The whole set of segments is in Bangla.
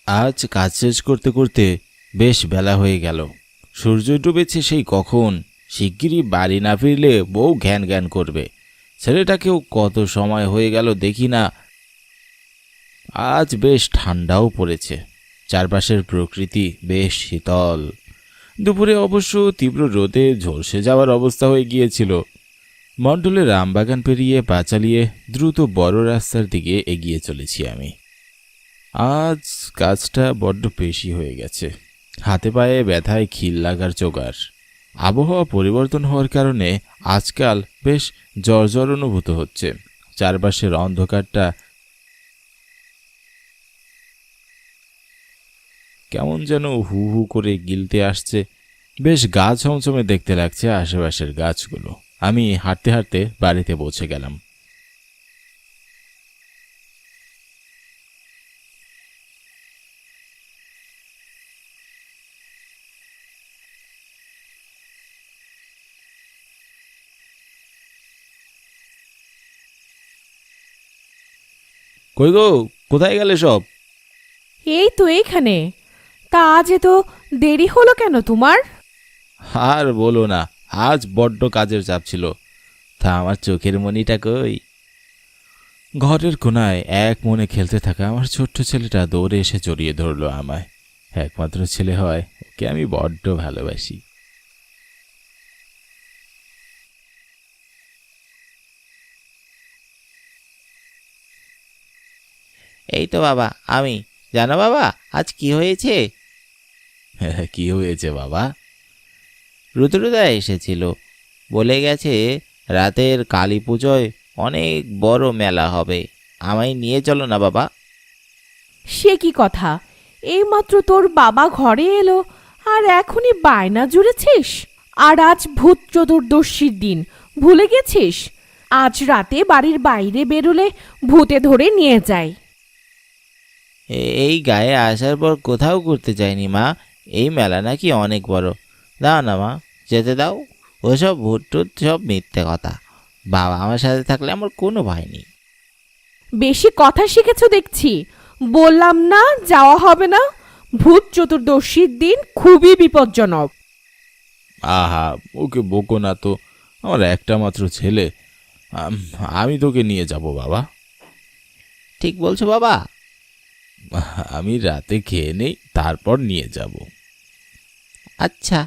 আজ কাজ শেষ করতে করতে বেশ বেলা হয়ে গেল। সূর্য ডুবেছে সেই কখন। শিগগিরই বাড়ি না ফিরলে বউ ঘ্যান ঘ্যান করবে। ছেলেটাকেও কত সময় হয়ে গেল দেখি না। আজ বেশ ঠান্ডাও পড়েছে। চারপাশের প্রকৃতি বেশ শীতল। দুপুরে অবশ্য তীব্র রোদে ঝলসে যাওয়ার অবস্থা হয়ে গিয়েছিল। মণ্ডলের আমবাগান পেরিয়ে পা চালিয়ে দ্রুত বড় রাস্তার দিকে এগিয়ে চলেছি আমি। আজ কাজটা বড্ড বেশি হয়ে গেছে। হাতে পায়ে ব্যথায় খিল লাগার জোগাড়। আবহাওয়া পরিবর্তন হওয়ার কারণে আজকাল বেশ জ্বর অনুভূত হচ্ছে। চারপাশের অন্ধকারটা কেমন যেন হু হু করে গিলতে আসছে। বেশ গা ছমছমে দেখতে লাগছে আশেপাশের গাছগুলো। আমি হাঁটতে হাঁটতে বাড়িতে পৌঁছে গেলাম। কই গো, কোথায় গেলে সব? এই তো এইখানে। তা আজ এত দেরি হলো কেন তোমার? আর বলো না, আজ বড্ড কাজের চাপ ছিল। তা আমার চোখের মণিটা কই? ঘরের কোনায় এক মনে খেলতে থাকা আমার ছোট্ট ছেলেটা দৌড়ে এসে জড়িয়ে ধরলো আমায়। একমাত্র ছেলে হয়, ওকে আমি বড্ড ভালোবাসি। এই তো বাবা আমি। জানো বাবা আজ কি হয়েছে? কি হয়েছে বাবা? রুদ্রদা এসেছিল, বলে গেছে রাতের কালী পুজোয় অনেক বড় মেলা হবে, আমায় নিয়ে চলো না বাবা। সে কি কথা! এইমাত্র তোর বাবা ঘরে এলো আর এখনই বায়না জুড়েছিস? আর আজ ভূত চতুর্দশীর দিন, ভুলে গেছিস? আজ রাতে বাড়ির বাইরে বেরোলে ভূতে ধরে নিয়ে যায়। এই গায়ে আসার পর কোথাও ঘুরতে যায়নি মা। এই মেলা নাকি অনেক বড়। দাও না মা, যেতে দাও। ওসব ভূত টুত সব মিথ্যে কথা। বাবা আমার সাথে থাকলে আমার কোনো ভয় নেই। বেশি কথা শিখেছো দেখছি। বললাম না যাওয়া হবে না। ভূত চতুর্দশীর দিন খুবই বিপজ্জনক। আহা, ওকে বকো না তো, আমার একটা মাত্র ছেলে। আমি তোকে নিয়ে যাব বাবা। ঠিক বলছো বাবা। আমি রাতে খেয়ে নেই, তারপর নিয়ে যাব। আচ্ছা।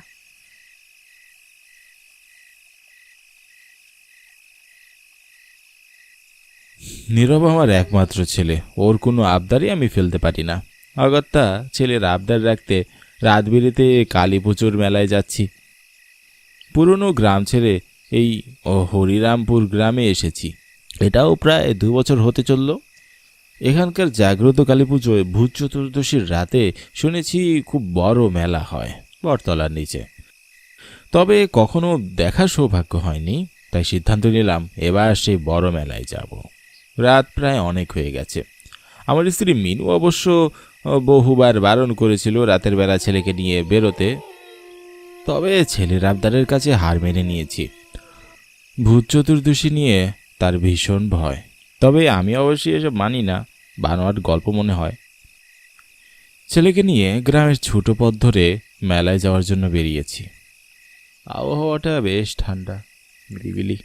নীরব আমার একমাত্র ছেলে, ওর কোনো আবদারই আমি ফেলতে পারি না। অগত্যা ছেলের আবদার রাখতে রাত বিরেতে কালী পুজোর মেলায় যাচ্ছি। পুরনো গ্রাম ছেড়ে এই হরিরামপুর গ্রামে এসেছি। এটাও প্রায় 2 বছর হতে চলল। এখানকার জাগ্রত কালী পুজোয় ভূত চতুর্দশীর রাতে শুনেছি খুব বড় মেলা হয় বটতলার নিচে। তবে কখনো দেখার সৌভাগ্য হয়নি, তাই সিদ্ধান্ত নিলাম এবার সেই বড় মেলায় যাব। রাত প্রায় অনেক হয়ে গেছে। আমার স্ত্রী মিনু অবশ্য বহুবার বারণ করেছিল রাতের বেলা ছেলেকে নিয়ে বেরোতে, তবে ছেলের আবদারের কাছে হার মেনে নিয়েছি। ভূত চতুর্দশী নিয়ে তার ভীষণ ভয়, তবে আমি অবশ্যই এসব মানি না, বানোয়াট গল্প মনে হয়। ছেলেকে নিয়ে গ্রামের ছোট পথ ধরে মেলায় যাওয়ার জন্য বেরিয়েছি। আবহাওয়াটা বেশ ঠান্ডা, নিরিবিলি।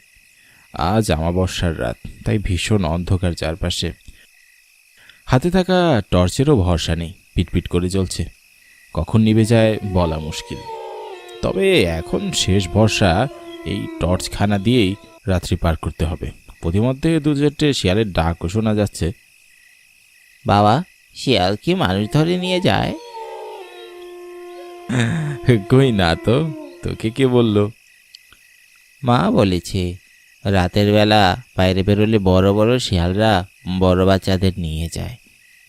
আজ আমাবস্যার রাত, তাই ভীষণ অন্ধকার চারপাশে। হাতে থাকা টর্চেরও ভরসা নেই, পিটপিট করে জ্বলছে। কখন নিভে যায় বলা মুশকিল। তবে এখন শেষ ভরসা এই টর্চখানা দিয়েই রাত্রি পার করতে হবে। প্রতিমধ্যে 2-4টে শিয়ালের ডাকও শোনা যাচ্ছে। বাবা, শিয়াল কি মানুষ ধরে নিয়ে যায়? কই না তো, তোকে কে বলল? মা বলেছে রাতের বেলা বাইরে বেরোলে বড় বড় শিয়ালরা বড় বাচ্চাদের নিয়ে যায়।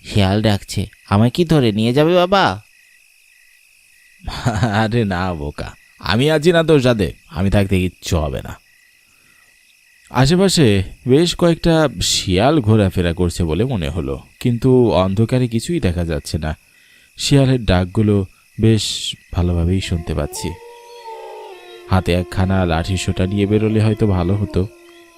শিয়াল ডাকছে, আমায় কি ধরে নিয়ে যাবে বাবা? আরে না বোকা, আমি আছি না তোর সাথে, আমি থাকতে কিচ্ছু হবে না। আশেপাশে বেশ কয়েকটা শিয়াল ঘোরাফেরা করছে বলে মনে হলো, কিন্তু অন্ধকারে কিছুই দেখা যাচ্ছে না। শিয়ালের ডাকগুলো বেশ ভালোভাবেই শুনতে পাচ্ছি। হাতে একখানা লাঠি সোটা নিয়ে বেরোলে হয়তো ভালো হতো।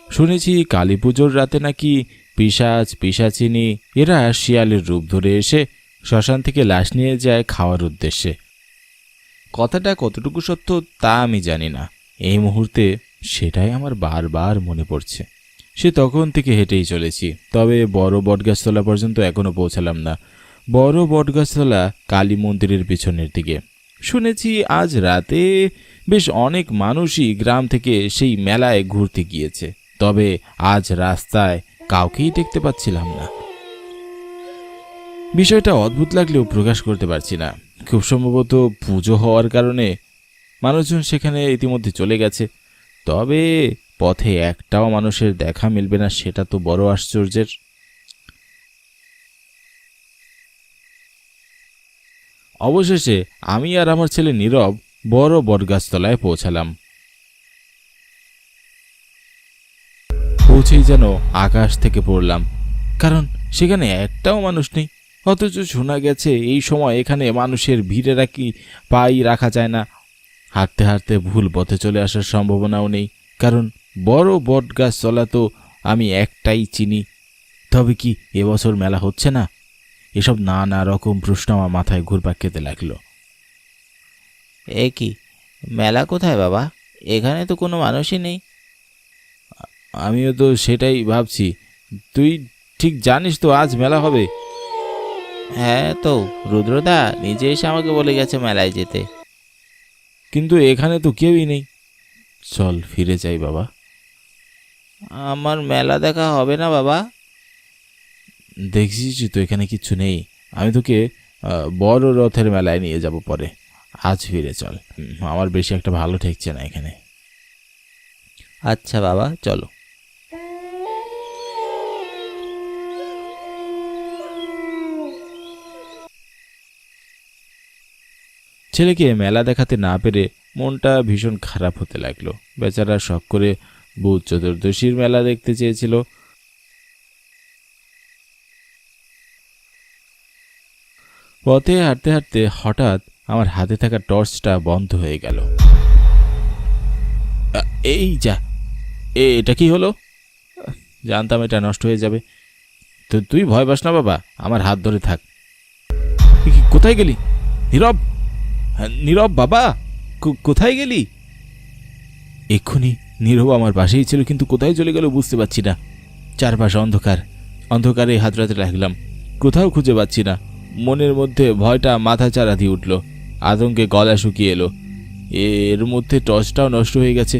শুনেছি কালী পুজোর রাতে নাকি পিশাচ পিশাচিনী এরা শিয়ালের রূপ ধরে এসে শ্মশান থেকে লাশ নিয়ে যায় খাওয়ার উদ্দেশ্যে। কথাটা কতটুকু সত্য তা আমি জানি না, এই মুহূর্তে সেটাই আমার বারবার মনে পড়ছে। সে তখন থেকে হেঁটেই চলেছি, তবে বড় বটগাছতলা পর্যন্ত এখনো পৌঁছালাম না। বড় বটগাছতলা কালী মন্দিরের পিছনের দিকে। শুনেছি আজ রাতে বেশ অনেক মানুষই গ্রাম থেকে সেই মেলায় ঘুরতে গিয়েছে, তবে আজ রাস্তায় কাউকেই দেখতে পাচ্ছিলাম না। বিষয়টা অদ্ভুত লাগলেও প্রকাশ করতে পারছি না। খুব সম্ভবত পুজো হওয়ার কারণে মানুষজন সেখানে ইতিমধ্যে চলে গেছে, তবে পথে একটাও মানুষের দেখা মিলবে না, সেটা তো বড় আশ্চর্যের। অবশেষে আমি আর আমার ছেলে নীরব বড় বটগাছতলায় পৌঁছালাম। পৌঁছেই যেন আকাশ থেকে পড়লাম, কারণ সেখানে একটাও মানুষ নেই। অথচ শোনা গেছে এই সময় এখানে মানুষের ভিড়ে পাই রাখা যায় না। হাঁটতে হাঁটতে ভুল পথে চলে আসার সম্ভাবনাও নেই, কারণ বড় বটগাছতলা তো আমি একটাই চিনি। তবে কি এবছর মেলা হচ্ছে না? এসব নানা রকম প্রশ্ন আমার মাথায় ঘুরপাক খেতে লাগলো। এ কি, মেলা কোথায় বাবা? এখানে তো কোনো মানুষই নেই। আমিও তো সেটাই ভাবছি। তুই ঠিক জানিস তো আজ মেলা হবে? হ্যাঁ তো, রুদ্রদা নিজে এসে আমাকে বলে গেছে মেলায় যেতে। কিন্তু এখানে তো কেউই নেই। চল ফিরে যাই বাবা। আমার মেলা দেখা হবে না বাবা? দেখছিস তো এখানে কিচ্ছু নেই। আমি তোকে বড় রথের মেলায় নিয়ে যাব পরে। আজ ফিরে চল, আমার বেশি একটা ভালো ঠেকছে না এখানে। আচ্ছা বাবা, চলো। ছেলেকে মেলা দেখাতে না পেরে মনটা ভীষণ খারাপ হতে লাগলো। বেচারা শখ করে ভূত চতুর্দশীর মেলা দেখতে চেয়েছিল। পথে হাঁটতে হাঁটতে হঠাৎ আমার হাতে থাকা টর্চটা বন্ধ হয়ে গেল। এই যা, এটা কি হলো? জানতাম এটা নষ্ট হয়ে যাবে। তো তুই ভয় পাস না বাবা, আমার হাত ধরে থাক। কোথায় গেলি নীরব? নীরব বাবা, কোথায় গেলি? এক্ষুনি নীরব আমার পাশেই ছিল, কিন্তু কোথায় চলে গেল বুঝতে পারছি না। চারপাশে অন্ধকার, অন্ধকারে হাতড়াতে লাগলাম, কোথাও খুঁজে পাচ্ছি না। মনের মধ্যে ভয়টা মাথা চারা দিয়ে উঠল, আতঙ্কে গলা শুকিয়ে এলো। এর মধ্যে টর্চটাও নষ্ট হয়ে গেছে।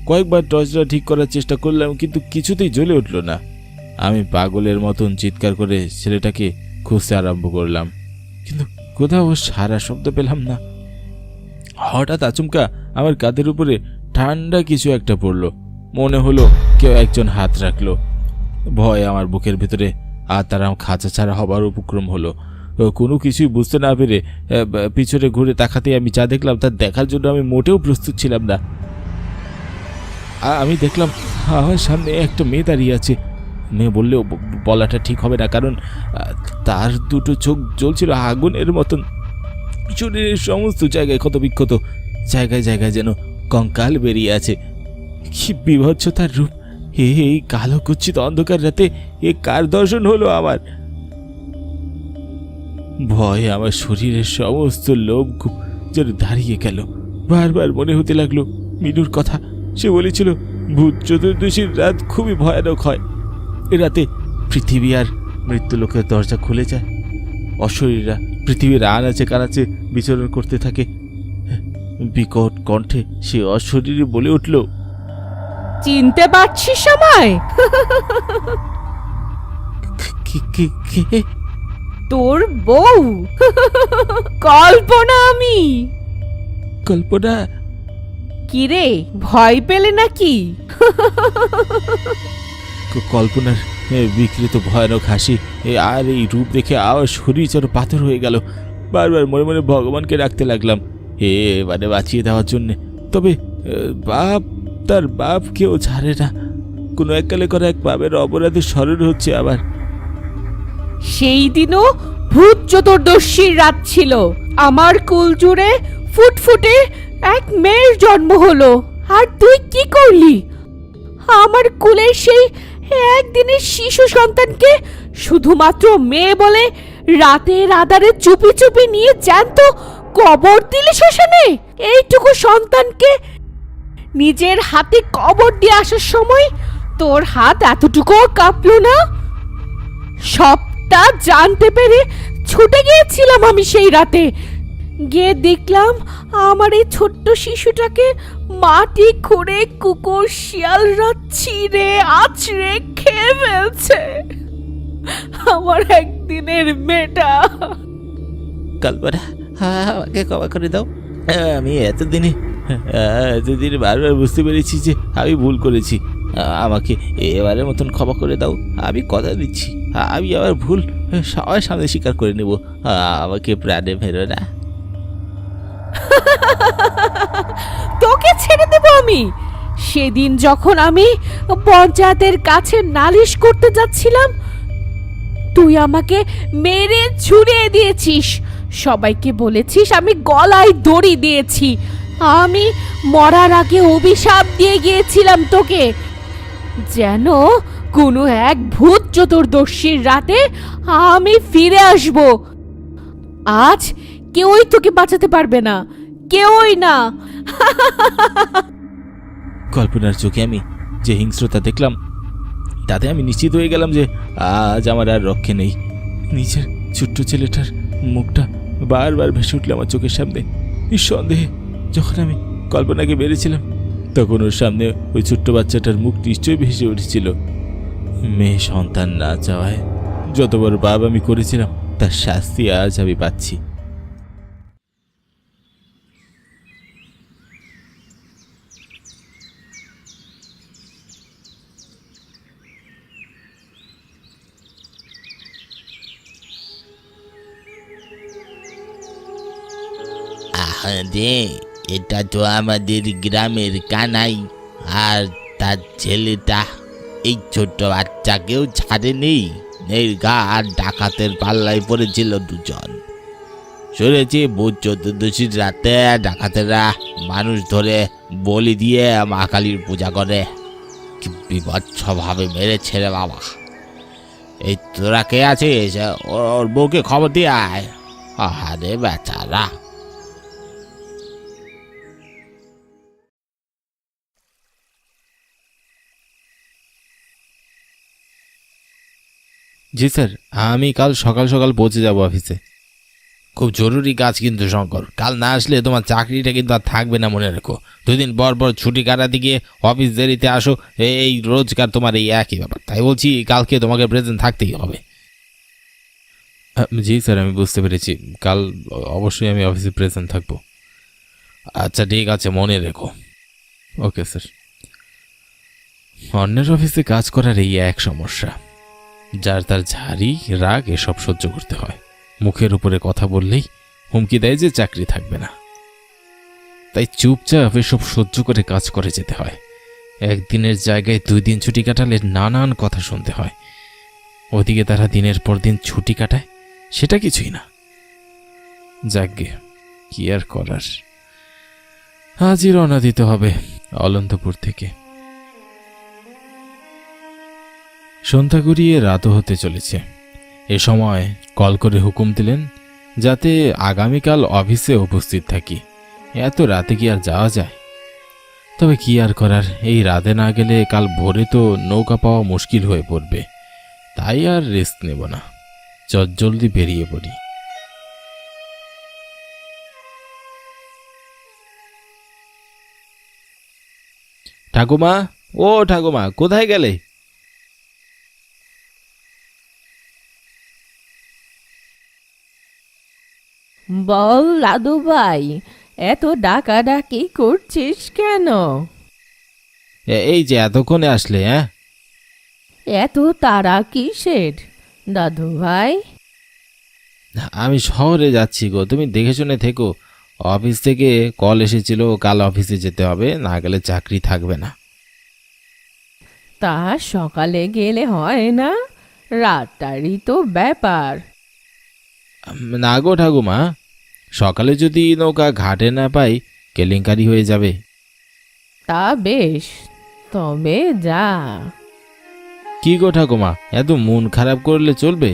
কয়েকবার টর্চটা ঠিক করার চেষ্টা করলাম, কিন্তু কিছুতেই জ্বলে উঠল না। আমি পাগলের মতন চিৎকার করে ছেলেটাকে খুঁজতে আরম্ভ করলাম, কিন্তু কোথাও সারা শব্দ পেলাম না। হঠাৎ আচমকা আমার কাঁধের উপরে ঠান্ডা কিছু একটা পড়লো। মনে হলো কেউ একজন হাত রাখলো। ভয় আমার বুকের ভেতরে আর তারা খাঁচা ছাড়া হবার উপক্রম হলো। কোনো কিছুই বুঝতে না পেরে পিছনে ঘুরে তাকাতে আমি যা দেখলাম তা দেখার জন্য আমি মোটেও প্রস্তুত ছিলাম না। আমি দেখলাম আমার সামনে একটা মেয়ে দাঁড়িয়ে আছে। মেয়ে বললেও বলাটা ঠিক হবে না, কারণ তার দুটো চোখ জ্বলছিল আগুনের মতন। শরীরের সমস্ত জায়গায় ক্ষত বিক্ষত, জায়গায় জায়গায় যেন কঙ্কাল বেরিয়ে আছে। কি বিভৎস তার রূপ! এই কালো কুচ্ছিত অন্ধকার রাতে এ কার দর্শন হলো আমার? ভয়ে আমার শরীরের সমস্ত লোভ যেন দাঁড়িয়ে গেল। বারবার মনে হতে লাগলো মিনুর কথা। সে বলেছিল ভূত চতুর্দশীর রাত খুবই ভয়ানক হয়। এ রাতে পৃথিবী আর মৃত্যুলোকের দরজা খুলে যায়। অশরীররা পৃথিবীর আনাচে কানাচে বিচরণ করতে থাকে। বিকট কণ্ঠে সে অশরীরী বলে উঠল, চিনতে পারছিস আমায়? কে? তোর বউ কল্পনা। আমি কল্পনা? কিরে, ভয় পেলে নাকি? কল্পনার বিকৃত ভয়ানক হাসি আর এই রূপ দেখে আমার শরীর যেন পাথর হয়ে গেল। বারবার মনে মনে ভগবানকে ডাকতে লাগলাম এবারে বাঁচিয়ে দেওয়ার জন্য। তবে বাপ তার বাপ কেউ ছাড়ে না। কোনো এককালে করা এক পাপের অপরাধে স্মরণ হচ্ছে আবার। সেই দিনও ভূত চতুর্দশীর রাত ছিল। আমার কুল জুড়ে ফুটফুটে এক মেয়ের জন্ম হলো। আর তুই কি করলি? আমার কুলের সেই একদিনের শিশু সন্তানকে শুধুমাত্র মেয়ে বলে রাতের আধারে চুপি চুপি নিয়ে জ্যান্ত কবর দিলি শ্মশানে। এইটুকু সন্তানকে নিজের হাতে কবর দিয়ে আসার সময় তোর হাত এতটুকুও কাঁপলো না? সবটা জানতে পেরে ছুটে গিয়েছিলাম আমি সেই রাতে। গিয়ে দেখলাম আমার এই ছোট্ট শিশুটাকে মাটি খুঁড়ে কুকুর শিয়ালরা ছিঁড়ে আছড়ে খেয়ে ফেলছে। আমার একদিনের মেয়েটা। কল্পনা, আমাকে ক্ষমা করে দাও। আমি এতদিন বারবার বুঝতে পেরেছি যে আমি ভুল করেছি। আমাকে এবারের মতন ক্ষমা করে দাও। আমি কথা দিচ্ছি আমি আবার ভুল সবার সামনে স্বীকার করে নেব। আমাকে প্রাণে মেরো না। তোকে ছেড়ে দেব আমি? সেদিন যখন আমি পঞ্চায়েতের কাছে নালিশ করতে যাচ্ছিলাম, তুই আমাকে মেরে ছুড়িয়ে দিয়েছিস। সবাইকে বলেছিস আমি গলায় দড়ি দিয়েছি। আমি মরার আগে অভিশাপ দিয়ে গিয়েছিলাম তোকে, যেন কোনো এক ভূত চতুর্দশীর রাতে আমি ফিরে আসব। আজ কেউই তোকে বাঁচাতে পারবে না, কেউই না। কল্পনার চোখে আমি যে হিংস্রতা দেখলাম, তাতে আমি নিশ্চিত হয়ে গেলাম যে আজ আমার আর রক্ষে নেই। নিজের ছোট্ট ছেলেটার মুখটা বারবার ভেসে উঠল আমার চোখের সামনে। নিঃসন্দেহে যখন আমি কল্পনাকে বেড়েছিলাম, তখন ওর সামনে ওই ছোট্ট বাচ্চাটার মুখ নিশ্চয়ই ভেসে উঠেছিল। মেয়ে সন্তান না চাওয়ায় যত বড় পাপ আমি করেছিলাম, তার শাস্তি আজ আমি পাচ্ছি। আরে, এটা তো আমাদের গ্রামের কানাই, আর তার ছেলেটা এই ছোট্ট বাচ্চাকেও ছাড়েনি। নির্ঘা আর ডাকাতের পাল্লায় পড়েছিল দুজন। শুনেছি ভূত চতুর্দশীর রাতে ডাকাতেরা মানুষ ধরে বলি দিয়ে মা কালীর পূজা করে। কি বিভৎসভাবে মেরেছে রে বাবা। এই তোরা কে আছিস? ওর বউকে খবর দিয়ে আয়। আরে বেচারা। জি স্যার, আমি কাল সকাল সকাল পৌঁছে যাব অফিসে। খুব জরুরি কাজ কিন্তু শঙ্কর, কাল না আসলে তোমার চাকরিটা কিন্তু আর থাকবে না, মনে রেখো। 2 দিন পর পর ছুটি কাটাতে গিয়ে অফিস দেরিতে আসো, এই রোজগার তোমার এই একই ব্যাপার। তাই বলছি কালকে তোমাকে প্রেজেন্ট থাকতেই হবে। জি স্যার, আমি বুঝতে পেরেছি। কাল অবশ্যই আমি অফিসে প্রেজেন্ট থাকবো। আচ্ছা ঠিক আছে, মনে রেখো। Okay sir. অন্যের অফিসে কাজ করার এই এক সমস্যা, যার তার ঝাড়ি রাগ এসব সহ্য করতে হয়। মুখের উপরে কথা বললেই হুমকি দেয় যে চাকরি থাকবে না। তাই চুপচাপ এসব সহ্য করে কাজ করে যেতে হয়। একদিনের জায়গায় 2 দিন ছুটি কাটালে নানান কথা শুনতে হয়। ওদিকে তারা দিনের পর দিন ছুটি কাটায়, সেটা কিছুই না। যাকগে, কি আর করার। আজই রওনা দিতে হবে অলন্তপুর থেকে। সন্ধ্যা গড়িয়ে রাতও হতে চলেছে। এ সময় কল করে হুকুম দিলেন যাতে আগামীকাল অফিসে উপস্থিত থাকি। এত রাতে কি আর যাওয়া যায়? তবে কি আর করার, এই রাতে না গেলে কাল ভোরে তো নৌকা পাওয়া মুশকিল হয়ে পড়বে। তাই আর রিস্ক নেব না, চটজলদি বেরিয়ে পড়ি। ঠাকুমা, ও ঠাকুমা, কোথায় গেলে? বল লাদু ভাই, এত ডাকাডাকি করছিস কেন? এই যে এতক্ষণে আসলে। হ্যাঁ, এত তাড়া কিসের দাদু ভাই? আমি শহরে যাচ্ছি গো, তুমি দেখে শুনে থেকো। অফিস থেকে কল এসেছিল, কাল অফিসে যেতে হবে, না গেলে চাকরি থাকবে না। তা সকালে গেলে হয় না? রাতটারই তো ব্যাপার। না গো ঠাকুমা, সকালে যদি নৌকা ঘাটে না পাই কেলেঙ্কারি হয়ে যাবে। তা বেশ, তবে যা। কি গো ঠাকুমা, এত মন খারাপ করলে চলবে?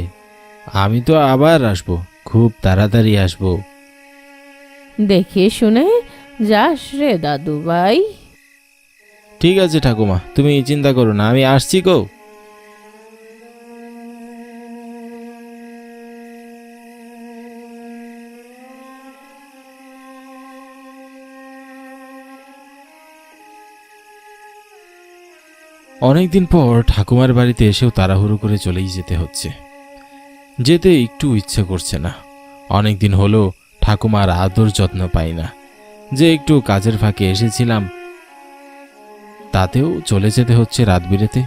আমি তো আবার আসবো, খুব তাড়াতাড়ি আসবো। দেখে শুনে যাস রে দাদু ভাই। ঠিক আছে ঠাকুমা, তুমি চিন্তা করো না, আমি আসছি গো। অনেকদিন পর ঠাকুমার বাড়িতে এসেও তাড়াহুড়ো করে চলেই যেতে হচ্ছে। যেতে একটু ইচ্ছে করছে না। অনেকদিন হলো ঠাকুমার আদর যত্ন পাই না। যে একটু কাজের ফাঁকে এসেছিলাম, তাতেও চলে যেতে হচ্ছে রাত বিরেতে।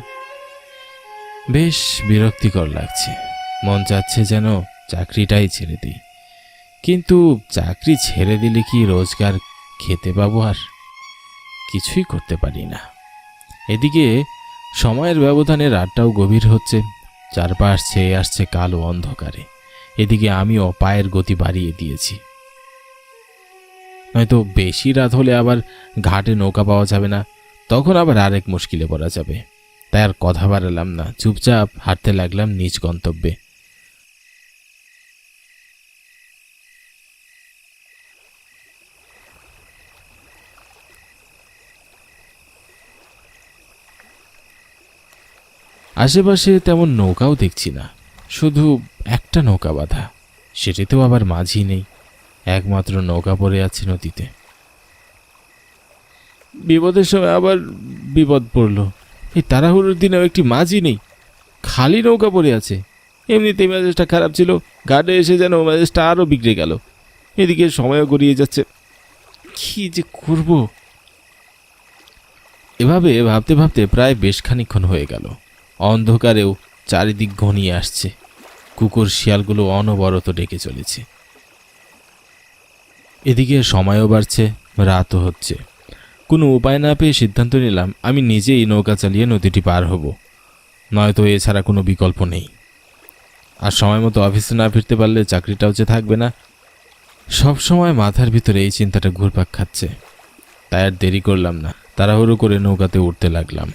বেশ বিরক্তিকর লাগছে। মন চাচ্ছে যেন চাকরিটাই ছেড়ে দিই, কিন্তু চাকরি ছেড়ে দিলে কি রোজগার খেতে পাবো? আর কিছুই করতে পারি না। এদিকে সময়ের ব্যবধানে রাতটাও গভীর হচ্ছে, চারপাশ ছেয়ে আসছে কালো অন্ধকারে। এদিকে আমিও পায়ের গতি বাড়িয়ে দিয়েছি, নয়তো বেশি রাত হলে আবার ঘাটে নৌকা পাওয়া যাবে না, তখন আবার আরেক মুশকিলে পড়া যাবে। তাই আর কথা বাড়ালাম না, চুপচাপ হাঁটতে লাগলাম নিজ গন্তব্যে। আশেপাশে তেমন নৌকাও দেখছি না, শুধু একটা নৌকা বাঁধা, সেটিতেও আবার মাঝি নেই, একমাত্র নৌকা পড়ে আছে নদীতে। বিপদের সময় আবার বিপদ পড়ল। এই তাড়াহুড়োর দিনেও একটি মাঝি নেই, খালি নৌকা পড়ে আছে। এমনিতেই মেজাজটা খারাপ ছিল, ঘাটে এসে যেন মেজাজটা আরও বিগড়ে গেল। এদিকে সময়ও গড়িয়ে যাচ্ছে, কি যে করব। এভাবে ভাবতে ভাবতে প্রায় বেশ খানিকক্ষণ হয়ে গেল। অন্ধকারেও চারিদিক ঘনিয়ে আসছে, কুকুর শিয়ালগুলো অনবরত ডেকে চলেছে। এদিকে সময়ও বাড়ছে, রাতও হচ্ছে। কোনো উপায় না পেয়ে সিদ্ধান্ত নিলাম আমি নিজেই নৌকা চালিয়ে নদীটি পার হব, নয়তো এছাড়া কোনো বিকল্প নেই। আর সময় মতো অফিসে না ফিরতে পারলে চাকরিটাও যে থাকবে না। সব সময় মাথার ভিতরে এই চিন্তাটা ঘুরপাক খাচ্ছে। তাই আর দেরি করলাম না, তাড়াহুড়ো করে নৌকাতে উঠতে লাগলাম।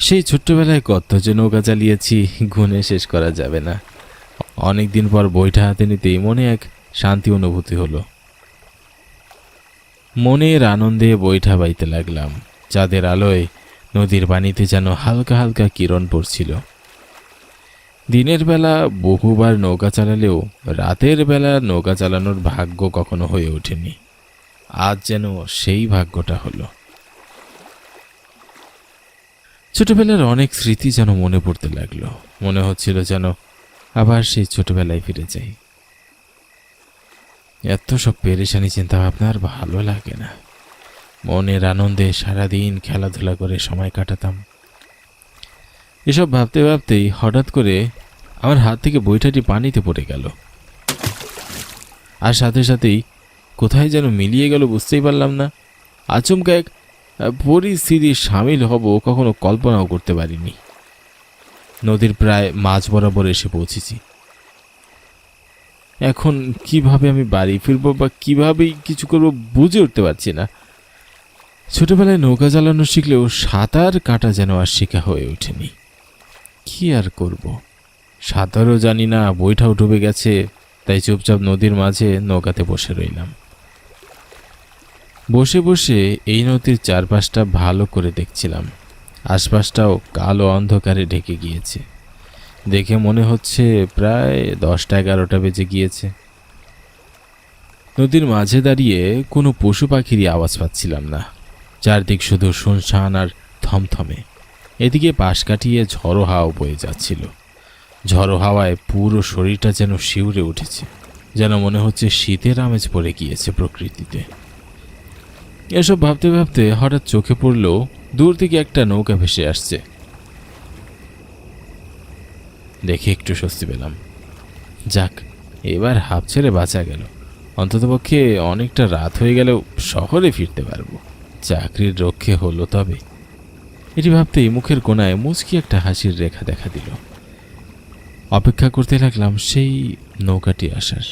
সেই ছোট্টবেলায় কত যে নৌকা চালিয়েছি, গুণে শেষ করা যাবে না। অনেকদিন পর বইটা হাতে নিতেই মনে এক শান্তি অনুভূতি হলো। মনের আনন্দে বইটা বাইতে লাগলাম। চাঁদের আলোয় নদীর পানিতে যেন হালকা হালকা কিরণ পড়ছিল। দিনের বেলা বহুবার নৌকা চালালেও রাতের বেলা নৌকা চালানোর ভাগ্য কখনো হয়ে ওঠেনি। আজ যেন সেই ভাগ্যটা হলো। ছোটবেলার অনেক স্মৃতি যেন মনে পড়তে লাগলো। মনে হচ্ছিল যেন আবার সেই ছোটবেলায় ফিরে যাই। এত সব পেরেশানি চিন্তা ভাবনা আর ভালো লাগে না। মনের আনন্দে সারাদিন খেলাধুলা করে সময় কাটাতাম। এসব ভাবতে ভাবতেই হঠাৎ করে আমার হাত থেকে বইটাটি পানিতে পড়ে গেল, আর সাথে সাথেই কোথায় যেন মিলিয়ে গেল, বুঝতেই পারলাম না। আচমকা এক পরিস্থিতির সামিল হব কখনো কল্পনাও করতে পারিনি। নদীর প্রায় মাঝ বরাবর এসে পৌঁছেছি। এখন কিভাবে আমি বাড়ি ফিরবো বা কিভাবেই কিছু করবো বুঝে উঠতে পারছি না। ছোটবেলায় নৌকা চালানো শিখলেও সাঁতার কাটা যেন আর শেখা হয়ে ওঠেনি। কি আর করব, সাঁতারও জানি না, বইটাও ডুবে গেছে। তাই চুপচাপ নদীর মাঝে নৌকাতে বসে রইলাম। বসে বসে এই নদীর চারপাশটা ভালো করে দেখছিলাম। আশপাশটাও কালো অন্ধকারে ঢেকে গিয়েছে। দেখে মনে হচ্ছে প্রায় 10টা-11টা বেজে গিয়েছে। নদীর মাঝে দাঁড়িয়ে কোনো পশু পাখিরই আওয়াজ পাচ্ছিলাম না। চারদিক শুধু শুনশান আর থমথমে। এদিকে পাশ কাটিয়ে ঝড়ো হাওয়া বয়ে যাচ্ছিল। ঝড়ো হাওয়ায় পুরো শরীরটা যেন শিউরে উঠেছে, যেন মনে হচ্ছে শীতের আমেজ পড়ে গিয়েছে প্রকৃতিতে। এসব ভাবতে ভাবতে হঠাৎ চোখে পড়ল দূর থেকে একটা নৌকা ভেসে আসছে। দেখে একটু স্বস্তি পেলাম। যাক, এবার হাঁপ ছেড়ে বাঁচা গেল। অন্ততপক্ষে অনেকটা রাত হয়ে গেলেও শহরে ফিরতে পারবো। চাকরির রক্ষে হলো তবে। এটি ভাবতেই মুখের কোণায় মুচকি একটা হাসির রেখা দেখা দিল। অপেক্ষা করতে লাগলাম সেই নৌকাটি আসার।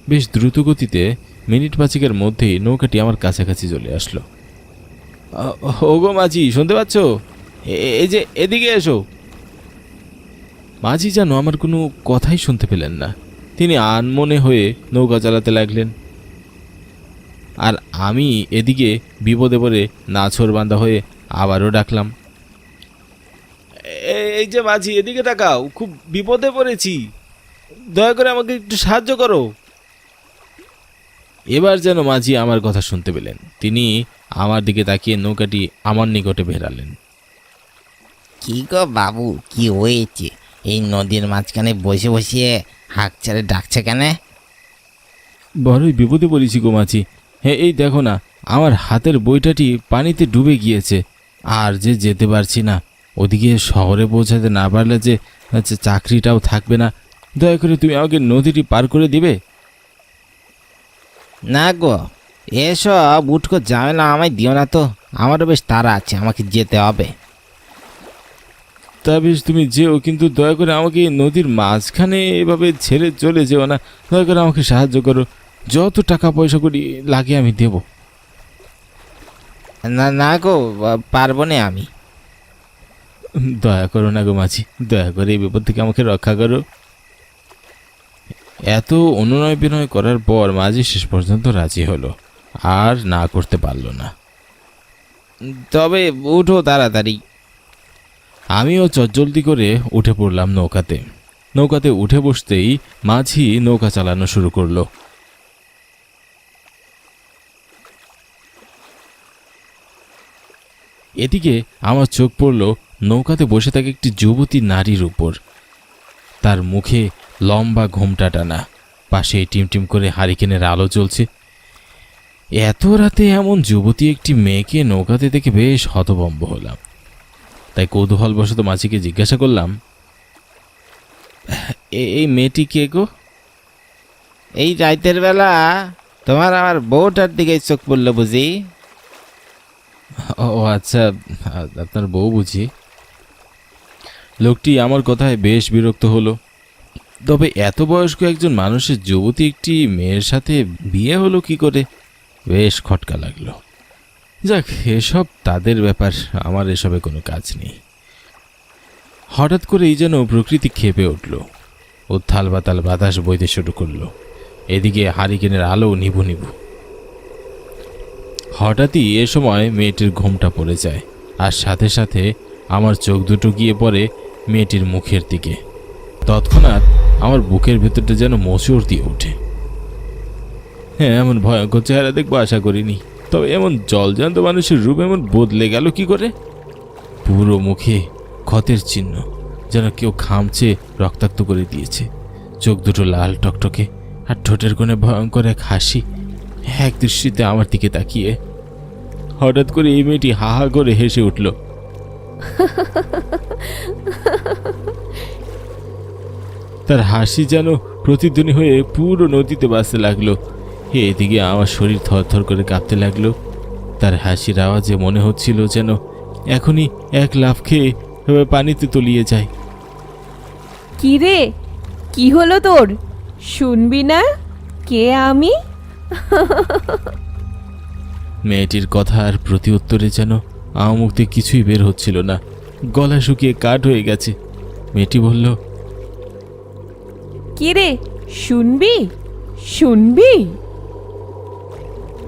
বেশ দ্রুত গতিতে মিনিট পাঁচেকের মধ্যেই নৌকাটি আমার কাছাকাছি চলে আসলো। ওগো মাঝি, শুনতে পাচ্ছ? এই যে এদিকে এসো। মাঝি যেন আমার কোনো কথাই শুনতে পেলেন না। তিনি আনমনে হয়ে নৌকা চালাতে লাগলেন, আর আমি এদিকে বিপদে পড়ে নাছোড়বান্দা হয়ে আবারও ডাকলাম, এই যে মাঝি, এদিকে তাকাও, খুব বিপদে পড়েছি, দয়া করে আমাকে একটু সাহায্য করো। এবার যেন মাঝি আমার কথা শুনতে পেলেন। তিনি আমার দিকে তাকিয়ে নৌকাটি আমার নিকটে ভেড়ালেন। কি গো বাবু, কি হয়েছে? এই নদীর মাঝখানে বসে বসিয়ে হাঁক ছেড়ে ডাকছে কেন? বড়ই বিপদে পড়েছি গো মাঝি। হ্যাঁ, এই দেখো না, আমার হাতের বইটাটি পানিতে ডুবে গিয়েছে, আর যে যেতে পারছি না। ওদিকে শহরে পৌঁছাতে না পারলে যে চাকরিটাও থাকবে না। দয়া করে তুমি আমাকে নদীটি পার করে দিবে। না গো, এসব উঠকো ঝামেলা আমায় দিও না তো, আমারও বেশ তাড়া আছে, আমাকে যেতে হবে। তা বেশ, তুমি যেও, কিন্তু দয়া করে আমাকে নদীর মাঝখানে এভাবে ছেড়ে চলে যেও না। দয়া করে আমাকে সাহায্য করো, যত টাকা পয়সা করি লাগে আমি দেব। না না গো, পারবো না আমি। দয়া করো না গো মাঝি, দয়া করে এই বিপদ থেকে আমাকে রক্ষা করো। এত অনুনয় বিনয় করার পর মাঝি শেষ পর্যন্ত রাজি হলো, আর না করতে পারলো না। তবে উঠো তাড়াতাড়ি। আমিও চটজলদি করে উঠে পড়লাম নৌকাতে। নৌকাতে উঠে বসতেই মাঝি নৌকা চালানো শুরু করলো। এদিকে আমার চোখ পড়ল নৌকাতে বসে থাকা একটি যুবতী নারীর উপর। তার মুখে লম্বা ঘোমটা টানা, পাশে টিমটিম করে হারিকেনের আলো জ্বলছে। এত রাতে এমন যুবতী একটি মেয়েকে নৌকাতে দেখে বেশ হতভম্ব হলাম। তাই কৌতূহলবশত মাঝিকে জিজ্ঞাসা করলাম, এই মেয়েটি কে গো? এই রাতের বেলা তোমার আমার বউটার দিকে চোখ পড়লো বুঝি? ও আচ্ছা, আপনার বউ বুঝি। লোকটি আমার কথায় বেশ বিরক্ত হলো। তবে এত বয়স্ক একজন মানুষের যুবতী একটি মেয়ের সাথে বিয়ে হলো কি করে? বেশ খটকা লাগলো। যাক, এসব তাদের ব্যাপার, আমার এসবে কোনো কাজ নেই। হঠাৎ করেই যেন প্রকৃতি ক্ষেপে উঠল। উত্থাল বাতাল বাতাস বইতে শুরু করলো। এদিকে হারিকেনের আলো নিভু নিভু। হঠাৎই এ সময় মেয়েটির ঘোমটা পড়ে যায়, আর সাথে সাথে আমার চোখ দুটো গিয়ে পড়ে মেয়েটির মুখের দিকে। তৎক্ষণাৎ আমার বুকের ভেতরটা যেন মোচড় দিয়ে ওঠে। হ্যাঁ, এমন ভয়ঙ্কর চেহারা দেখবো আশা করিনি। তবে এমন জলজান্ত মানুষের রূপ এমন বদলে গেল কি করে? পুরো মুখে ক্ষতের চিহ্ন, যেন কেউ খামচে রক্তাক্ত করে দিয়েছে। চোখ দুটো লাল টকটকে, আর ঠোঁটের কোণে ভয়ঙ্কর এক হাসি। এক দৃষ্টিতে আমার দিকে তাকিয়ে হঠাৎ করে এই মেয়েটি হা হা করে হেসে উঠল। তার হাসি যেন প্রতিধ্বনি হয়ে পুরো নদীতে বাজতে লাগলো। এদিকে আমার শরীর থরথর করে কাঁপতে লাগলো। তার হাসির আওয়াজে মনে হচ্ছিল যেন এখনই এক লাফ খেয়ে পানিতে তলিয়ে যায়। কি রে, কি হলো তোর? শুনবি না কে আমি? মেয়েটির কথার প্রতি উত্তরে যেন আমার মুখ থেকে কিছুই বের হচ্ছিল না, গলা শুকিয়ে কাঠ হয়ে গেছে। মেয়েটি বলল, কি রে, শুনবি শুনবি?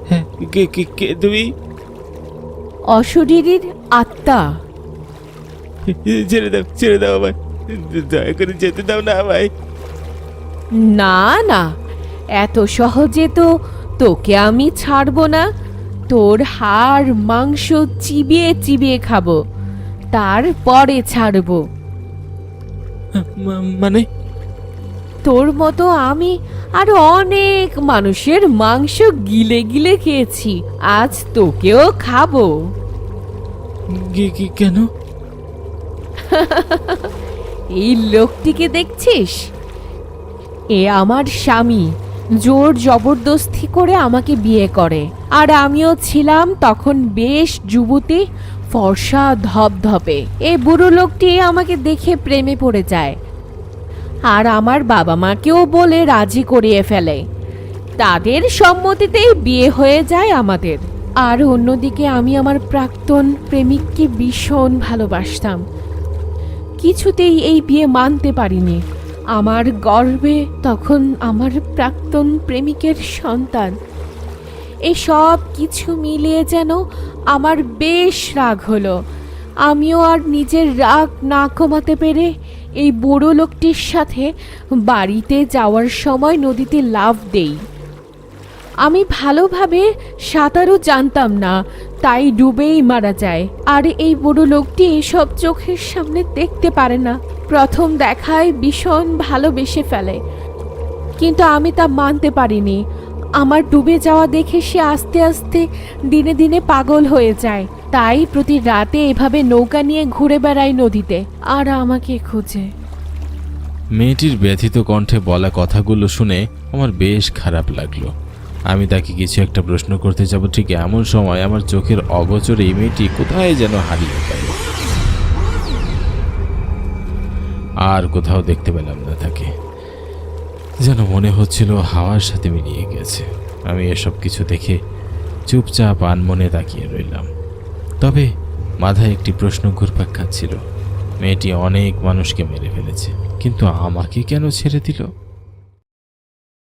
হ্যাঁ, কে কে কে তুমি? অশরীরীর আত্মা। ছেড়ে দাও, ছেড়ে দাও আমায়, দয়া করে যেতে দাও না আমায়। না না, এত সহজে তো তোকে আমি ছাড়বো না। তোর হাড় মাংস চিবিয়ে চিবিয়ে খাবো, তারপরে ছাড়বো। মানে? তোর মতো আমি আরো অনেক মানুষের মাংস গিলে গিলে খেয়েছি, আজ তোকেও খাবো। কেন? এই লোকটিকে দেখছিস? এ আমার স্বামী, জোর জবরদস্তি করে আমাকে বিয়ে করে। আর আমিও ছিলাম তখন বেশ যুবতী, ফর্সা ধপধপে। এই বুড়ো লোকটি আমাকে দেখে প্রেমে পড়ে যায়, আর আমার বাবা মাকেও বলে রাজি করিয়ে ফেলে। তাদের সম্মতিতেই বিয়ে হয়ে যায় আমাদের। আর অন্যদিকে আমি আমার প্রাক্তন প্রেমিককে ভীষণ ভালোবাসতাম, কিছুতেই এই বিয়ে মানতে পারিনি। আমার গর্বে তখন আমার প্রাক্তন প্রেমিকের সন্তান। এই সব কিছু মিলিয়ে যেন আমার বেশ রাগ হলো। আমিও আর নিজের রাগ না কমাতে পেরে এই বুড়ো লোকটির সাথে বাড়িতে যাওয়ার সময় নদীতে লাফ দেই। আমি ভালোভাবে সাঁতারও জানতাম না, তাই ডুবেই মারা যায়। আর এই বুড়ো লোকটি এসব চোখের সামনে দেখতে পারে না। প্রথম দেখায় ভীষণ ভালোবেসে ফেলে, কিন্তু আমি তা মানতে পারিনি। আমার ডুবে যাওয়া দেখে সে আস্তে আস্তে দিনে দিনে পাগল হয়ে যায়। তাই প্রতি রাতে এভাবে নৌকা নিয়ে ঘুরে বেড়ায় নদীতে আর আমাকে খোঁজে। মেয়েটির ব্যথিত কণ্ঠে বলা কথাগুলো শুনে আমার বেশ খারাপ লাগলো। আমি তাকে কিছু একটা প্রশ্ন করতে যাব, ঠিক এমন সময় আমার চোখের অগোচরে এই মেয়েটি কোথায় যেন হারিয়ে গেল। আর কোথাও দেখতে পেলাম না তাকে, যেন মনে হচ্ছিল হাওয়ার সাথে মিলিয়ে গেছে। আমি এসব কিছু দেখে চুপচাপ আনমনে তাকিয়ে রইলাম। তবে মাথায় একটি প্রশ্ন ঘুরপাক খাচ্ছিল, মেয়েটি অনেক মানুষকে মেরে ফেলেছে, কিন্তু আমাকে কেন ছেড়ে দিল?